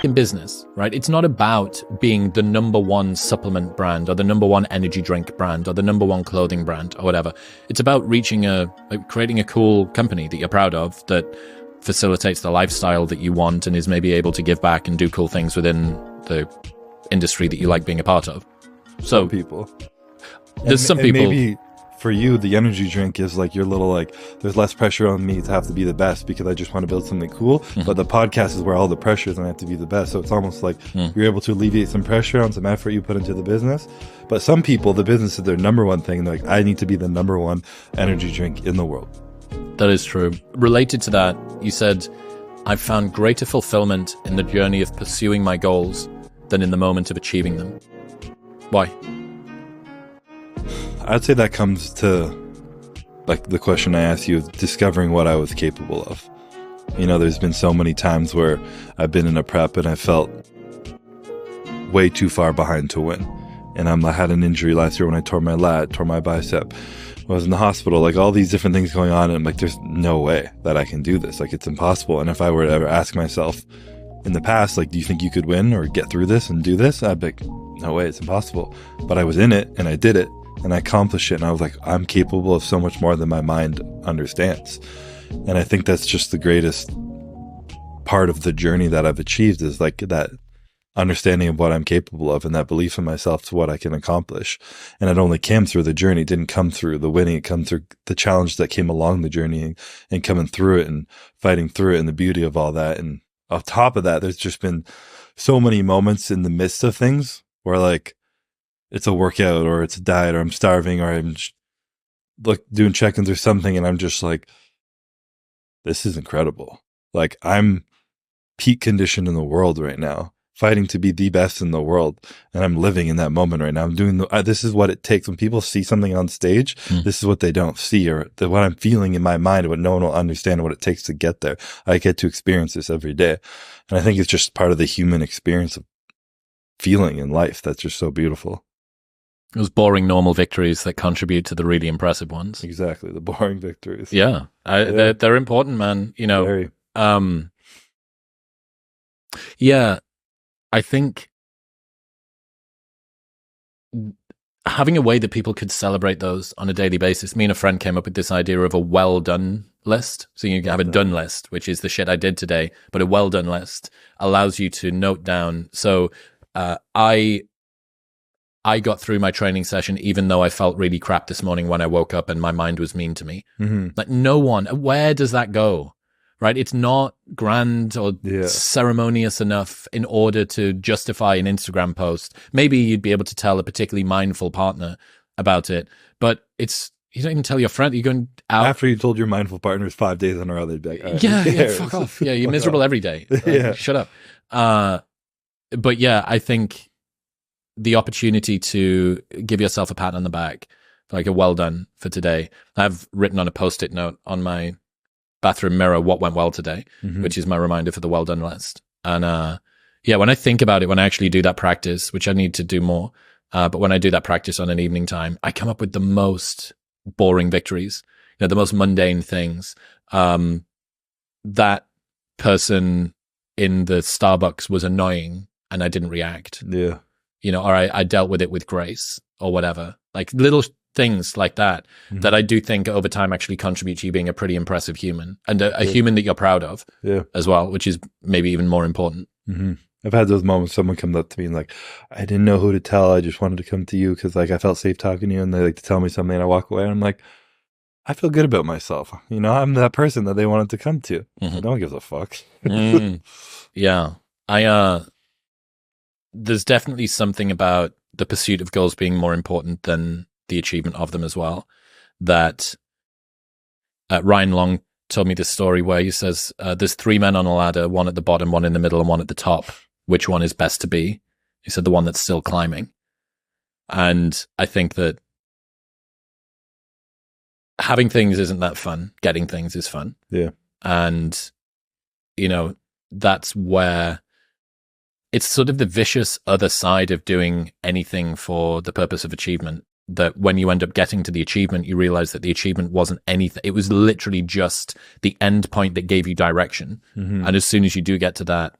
in business, right? It's not about being the number one supplement brand or the number one energy drink brand or the number one clothing brand or whatever. It's about creating a cool company that you're proud of, that facilitates the lifestyle that you want and is maybe able to give back and do cool things within the industry that you like being a part of. So some people. There's some people. Maybe for you, the energy drink is like your little, like, there's less pressure on me to have to be the best because I just want to build something cool. But the podcast is where all the pressure is and I have to be the best. So it's almost like you're able to alleviate some pressure on some effort you put into the business. But some people, the business is their number one thing. They're like, I need to be the number one energy drink in the world. That is true. Related to that, you said, I've found greater fulfillment in the journey of pursuing my goals than in the moment of achieving them. Why? I'd say that comes to, like, the question I asked you of discovering what I was capable of. You know, there's been so many times where I've been in a prep and I felt way too far behind to win. And I had an injury last year when I tore my lat, tore my bicep. I was in the hospital, like all these different things going on. And I'm like, there's no way that I can do this. Like, it's impossible. And if I were to ever ask myself in the past, like, do you think you could win or get through this and do this? I'd be like, no way, it's impossible. But I was in it and I did it and I accomplished it. And I was like, I'm capable of so much more than my mind understands. And I think that's just the greatest part of the journey that I've achieved, is like that understanding of what I'm capable of and that belief in myself to what I can accomplish. And it only came through the journey. It didn't come through the winning. It came through the challenge that came along the journey and coming through it and fighting through it, and the beauty of all that. And on top of that, there's just been so many moments in the midst of things where, like, it's a workout or it's a diet or I'm starving or I'm like doing check-ins or something, and I'm just like, this is incredible. Like, I'm peak condition in the world right now, fighting to be the best in the world. And I'm living in that moment right now. I'm doing this is what it takes. When people see something on stage, this is what they don't see, or what I'm feeling in my mind, but no one will understand what it takes to get there. I get to experience this every day. And I think it's just part of the human experience of feeling in life that's just so beautiful. Those boring, normal victories that contribute to the really impressive ones. Exactly. The boring victories. Yeah. They're important, man. You know, Very. Yeah. I think having a way that people could celebrate those on a daily basis. Me and a friend came up with this idea of a well done list. So you have a done list, which is the shit I did today, but a well done list allows you to note down. So I got through my training session, even though I felt really crap this morning when I woke up and my mind was mean to me. Like, no one, where does that go? Right? It's not grand or ceremonious enough in order to justify an Instagram post. Maybe you'd be able to tell a particularly mindful partner about it, but you don't even tell your friend. You're going out. After you told your mindful partners 5 days in a row, they'd be like, yeah, fuck off. Yeah, you're miserable every day. Like, shut up. But yeah, I think the opportunity to give yourself a pat on the back, like a well done for today. I've written on a Post-it note on my bathroom mirror what went well today, which is my reminder for the well done list. And when I think about it, when I actually do that practice, which I need to do more, but when I do that practice on an evening time, I come up with the most boring victories, the most mundane things. That person in the Starbucks was annoying and I didn't react. Yeah. Or I dealt with it with grace or whatever. Like little things like that, that I do think over time actually contribute to you being a pretty impressive human, and a human that you're proud of as well, which is maybe even more important. I've had those moments, someone comes up to me and like, I didn't know who to tell. I just wanted to come to you because like I felt safe talking to you, and they like to tell me something and I walk away and I'm like, I feel good about myself. I'm that person that they wanted to come to. No one gives a fuck. Yeah. There's definitely something about the pursuit of goals being more important than the achievement of them as well. That Ryan Long told me this story where he says, there's 3 men on a ladder, one at the bottom, one in the middle, and one at the top. Which one is best to be? He said the one that's still climbing. And I think that having things isn't that fun. Getting things is fun. Yeah. And, that's where it's sort of the vicious other side of doing anything for the purpose of achievement, that when you end up getting to the achievement, you realize that the achievement wasn't anything. It was literally just the end point that gave you direction. And as soon as you do get to that,